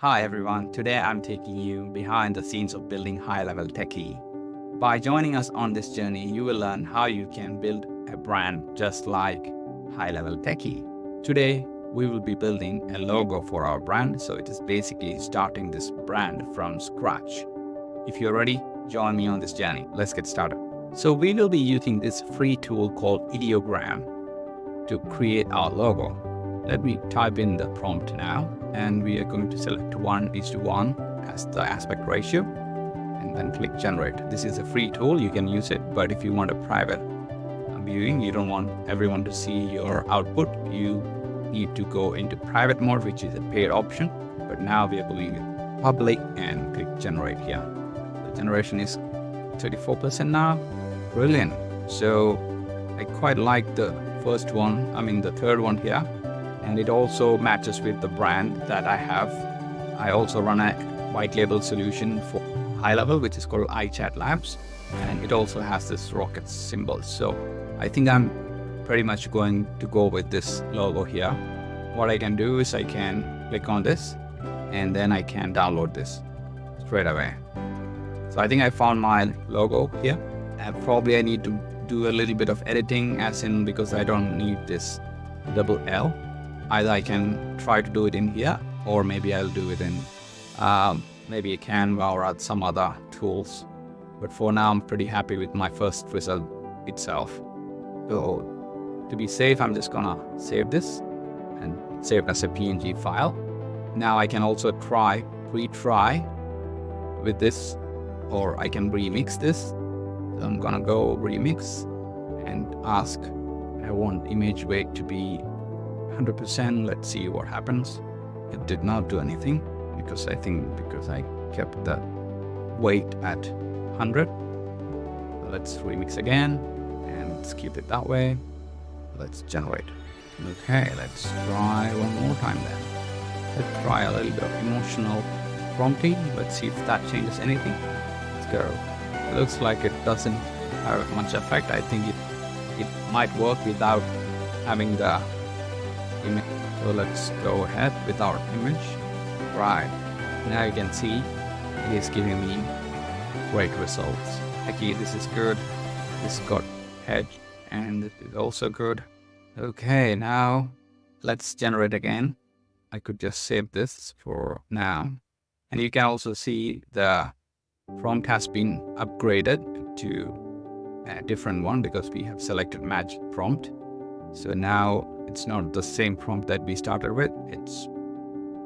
Hi everyone, today I'm taking you behind the scenes of building HighLevel Techie. By joining us on this journey, you will learn how you can build a brand just like HighLevel Techie. Today, we will be building a logo for our brand, so it is basically starting this brand from scratch. If you're ready, join me on this journey. Let's get started. So we will be using this free tool called Ideogram to create our logo. Let me type in the prompt now, and we are going to select 1:1 as the aspect ratio, and then click generate. This is a free tool, you can use it, but if you want a private viewing, you don't want everyone to see your output, you need to go into private mode, which is a paid option. But now we are going to public and click generate here. The generation is 34% now. Brilliant. So I quite like the first one, the third one here. And it also matches with the brand that I have. I also run a white label solution for HighLevel, which is called iChat Labs. And it also has this rocket symbol. So I think I'm pretty much going to go with this logo here. What I can do is I can click on this and then I can download this straight away. So I think I found my logo here. And probably I need to do a little bit of editing, as in because I don't need this double L. Either I can try to do it in here, or maybe I'll do it in maybe a Canva or some other tools. But for now, I'm pretty happy with my first result itself. So to be safe, I'm just gonna save this and save as a PNG file. Now I can also retry with this, or I can remix this. So I'm gonna go remix and ask, I want image weight to be 100%. Let's see what happens. It did not do anything because I kept the weight at 100. Let's remix again and let's keep it that way. Let's generate. Okay, let's try one more time then. Let's try a little bit of emotional prompting. Let's see if that changes anything. Let's go. It looks like it doesn't have much effect. I think it might work without having the image. So let's go ahead with our image. Right, now you can see it is giving me great results. Okay, this is good. This got hedge and it is also good. Okay, now let's generate again. I could just save this for now. And you can also see the prompt has been upgraded to a different one because we have selected magic prompt. So now it's not the same prompt that we started with. It's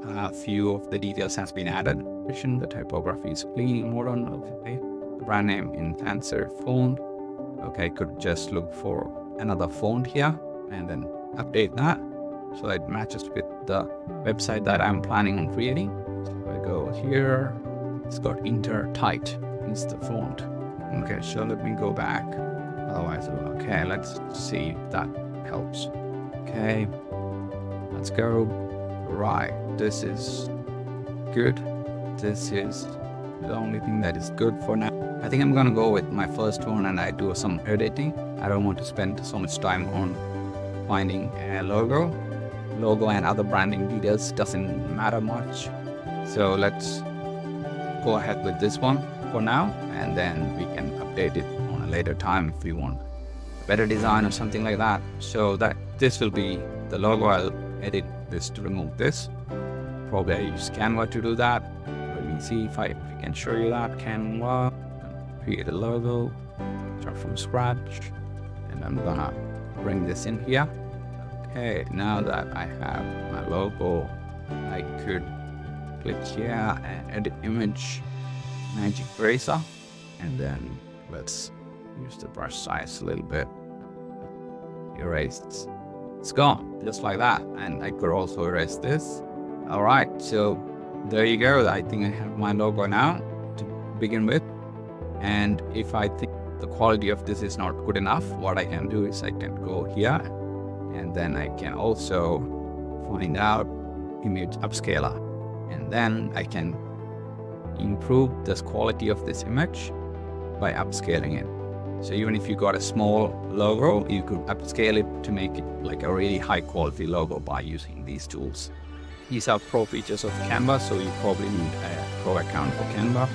a few of the details has been added. The typography is clean, modern. Okay. The brand name in fancier font. Okay, I could just look for another font here and then update that so it matches with the website that I'm planning on creating. So if I go here, it's got Intertight. It's the font. Okay, so let me go back. Otherwise, okay, let's see if that helps. Okay, let's go. Right, this is good. This is the only thing that is good for now. I think I'm gonna go with my first one and I do some editing. I don't want to spend so much time on finding a logo. Logo and other branding details doesn't matter much. So let's go ahead with this one for now, and then we can update it on a later time if we want better design or something like that. So that this will be the logo. I'll edit this to remove this. Probably I use Canva to do that. Let me see if I can show you that. Canva, create a logo, start from scratch, and I'm gonna bring this in here. Okay, now that I have my logo, I could click here and edit image, magic eraser, and then let's use the brush size a little bit. Erase. It's gone, just like that. And I could also erase this. All right, so there you go. I think I have my logo now to begin with. And if I think the quality of this is not good enough, what I can do is I can go here and then I can also find out image upscaler. And then I can improve the quality of this image by upscaling it. So even if you got a small logo, you could upscale it to make it like a really high quality logo by using these tools. These are pro features of Canva, so you probably need a pro account for Canva.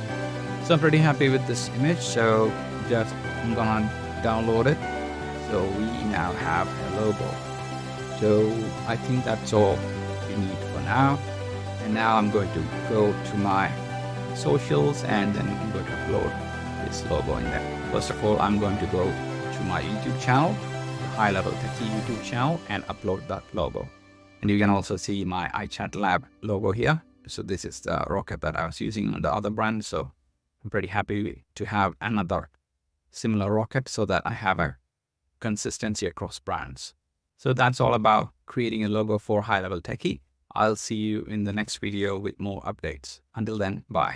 So I'm pretty happy with this image. So I'm gonna download it. So we now have a logo. So I think that's all we need for now. And now I'm going to go to my socials and then I'm going to upload this logo in there. First of all, I'm going to go to my YouTube channel, the HighLevel Techie YouTube channel, and upload that logo. And you can also see my iChat Lab logo here. So this is the rocket that I was using on the other brand. So I'm pretty happy to have another similar rocket so that I have a consistency across brands. So that's all about creating a logo for HighLevel Techie. I'll see you in the next video with more updates. Until then, bye.